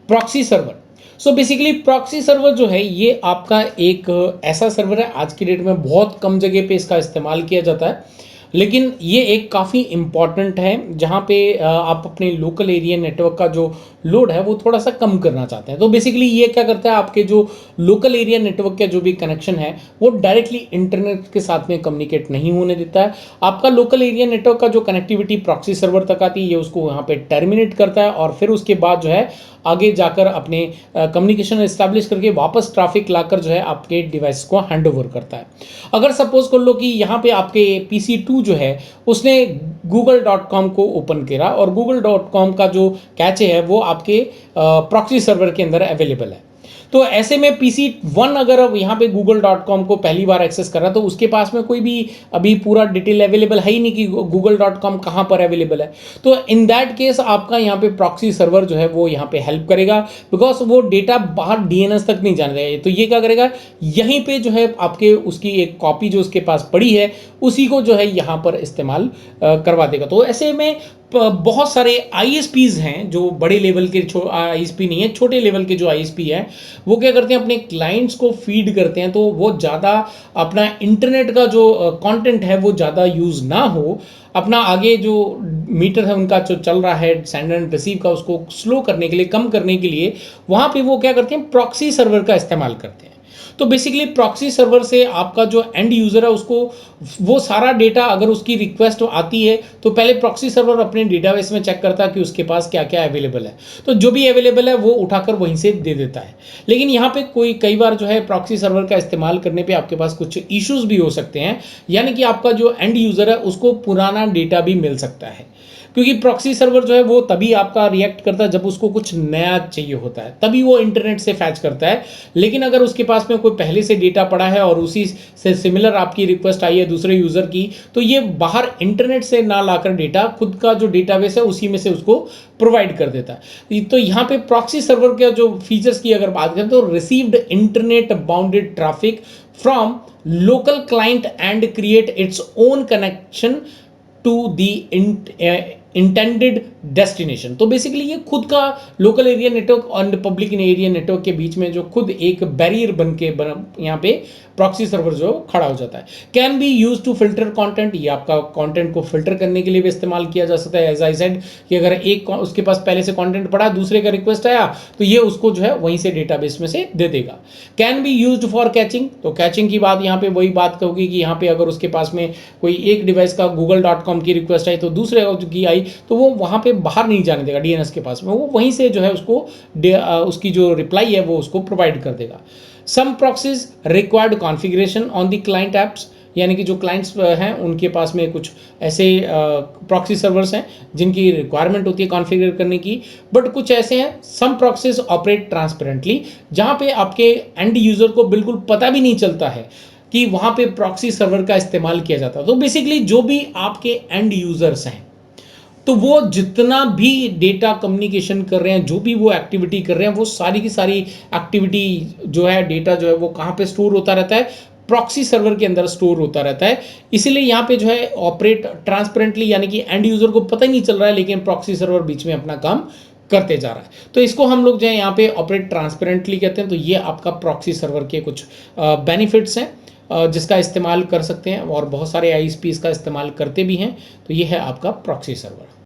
Proxy server. So basically proxy server जो है ये आपका एक ऐसा सर्वर है, आज की डेट में बहुत कम जगह पे इसका इस्तेमाल किया जाता है, लेकिन ये एक काफ़ी इम्पॉर्टेंट है जहाँ पे आप अपने लोकल एरिया नेटवर्क का जो लोड है वो थोड़ा सा कम करना चाहते हैं। तो बेसिकली ये क्या करता है, आपके जो लोकल एरिया नेटवर्क का जो भी कनेक्शन है वो डायरेक्टली इंटरनेट के साथ में कम्युनिकेट नहीं होने देता है। आपका लोकल एरिया नेटवर्क का जो कनेक्टिविटी प्रॉक्सी सर्वर तक आती है ये उसको यहाँ पे टर्मिनेट करता है, और फिर उसके बाद जो है आगे जाकर अपने कम्युनिकेशन एस्टैब्लिश करके वापस ट्रैफिक लाकर जो है आपके डिवाइस को हैंड ओवर करता है। अगर सपोज कर लो कि यहाँ पे आपके PC2 जो है उसने google.com को ओपन करा, और google.com का जो कैचे है वो आपके प्रॉक्सी सर्वर के अंदर अवेलेबल है। तो ऐसे में PC1 अगर अब यहाँ पे google.com को पहली बार एक्सेस कर रहा है तो उसके पास में कोई भी अभी पूरा डिटेल अवेलेबल है ही नहीं कि google.com कहाँ पर अवेलेबल है। तो इन दैट केस आपका यहाँ पे प्रॉक्सी सर्वर जो है वो यहाँ पे हेल्प करेगा, बिकॉज वो डेटा बाहर DNS तक नहीं जाने देगा। तो ये क्या करेगा, यहीं पे जो है आपके उसकी एक कॉपी जो उसके पास पड़ी है उसी को जो है यहाँ पर इस्तेमाल करवा देगा। तो ऐसे में बहुत सारे ISPs हैं जो बड़े लेवल के ISP नहीं है, छोटे लेवल के जो ISP हैं वो क्या करते हैं, अपने क्लाइंट्स को फीड करते हैं, तो वो ज़्यादा अपना इंटरनेट का जो कंटेंट है वो ज़्यादा यूज़ ना हो, अपना आगे जो मीटर है उनका जो चल रहा है सेंड एंड रिसीव का उसको स्लो करने के लिए, कम करने के लिए वहाँ पे वो क्या करते हैं, प्रॉक्सी सर्वर का इस्तेमाल करते हैं। तो बेसिकली प्रॉक्सी सर्वर से आपका जो एंड यूज़र है उसको वो सारा डेटा, अगर उसकी रिक्वेस्ट आती है तो पहले प्रॉक्सी सर्वर अपने डेटाबेस में चेक करता है कि उसके पास क्या क्या अवेलेबल है, तो जो भी अवेलेबल है वो उठाकर वहीं से दे देता है। लेकिन यहाँ पे कई बार जो है प्रॉक्सी सर्वर का इस्तेमाल करने पे आपके पास कुछ इश्यूज भी हो सकते हैं, यानी कि आपका जो एंड यूज़र है उसको पुराना डेटा भी मिल सकता है, क्योंकि प्रॉक्सी सर्वर जो है वो तभी आपका रिएक्ट करता है जब उसको कुछ नया चाहिए होता है, तभी वो इंटरनेट से फैच करता है। लेकिन अगर उसके पास में कोई पहले से डेटा पड़ा है और उसी से सिमिलर आपकी रिक्वेस्ट आई है दूसरे यूज़र की, तो ये बाहर इंटरनेट से ना लाकर डेटा खुद का जो डेटाबेस है उसी में से उसको प्रोवाइड कर देता है। तो यहाँ पे प्रॉक्सी सर्वर के जो फीचर्स की अगर बात करें तो received internet bounded traffic from local client and create its own connection to the intended destination. तो बेसिकली ये खुद का लोकल एरिया नेटवर्क और पब्लिक एरिया नेटवर्क के बीच में जो खुद एक बैरियर बन के यहाँ पे प्रॉक्सी सर्वर जो खड़ा हो जाता है। Can be use to filter content, ये आपका कंटेंट को फिल्टर करने के लिए भी इस्तेमाल किया जा सकता है। एज आई सेड कि अगर एक उसके पास पहले से कंटेंट पड़ा, दूसरे का रिक्वेस्ट आया तो ये उसको जो है वहीं से डेटाबेस में से दे देगा। Can be used for catching, तो कैचिंग की बात यहाँ पे वही बात होगी कि यहाँ पे अगर उसके पास में कोई एक डिवाइस का google.com की रिक्वेस्ट आई तो दूसरे की आई तो वो वहाँ पे बाहर नहीं जाने देगा DNS के पास में, वो वहीं से जो है उसको उसकी जो रिप्लाई है वो उसको प्रोवाइड कर देगा। Some proxies required configuration on the client apps, यानी कि जो क्लाइंट्स हैं उनके पास में कुछ ऐसे प्रॉक्सी सर्वर्स हैं जिनकी रिक्वायरमेंट होती है कॉन्फ़िगर करने की, बट कुछ ऐसे हैं सम प्रॉक्सीज ऑपरेट ट्रांसपेरेंटली, जहाँ पे आपके एंड यूज़र को बिल्कुल पता भी नहीं चलता है कि वहाँ पे प्रॉक्सी सर्वर का इस्तेमाल किया जाता है। तो बेसिकली जो भी आपके एंड यूज़र्स हैं तो वो जितना भी डेटा कम्युनिकेशन कर रहे हैं, जो भी वो एक्टिविटी कर रहे हैं, वो सारी की सारी एक्टिविटी जो है, डेटा जो है वो कहाँ पे स्टोर होता रहता है, प्रॉक्सी सर्वर के अंदर स्टोर होता रहता है। इसीलिए यहाँ पे जो है ऑपरेट ट्रांसपेरेंटली, यानी कि एंड यूजर को पता ही नहीं चल रहा है लेकिन प्रॉक्सी सर्वर बीच में अपना काम करते जा रहा है। तो इसको हम लोग जो है यहाँ पे ऑपरेट ट्रांसपेरेंटली कहते हैं। तो ये आपका प्रॉक्सी सर्वर के कुछ बेनिफिट्स हैं जिसका इस्तेमाल कर सकते हैं, और बहुत सारे ISP इसका इस्तेमाल करते भी हैं। तो ये है आपका प्रॉक्सी सर्वर।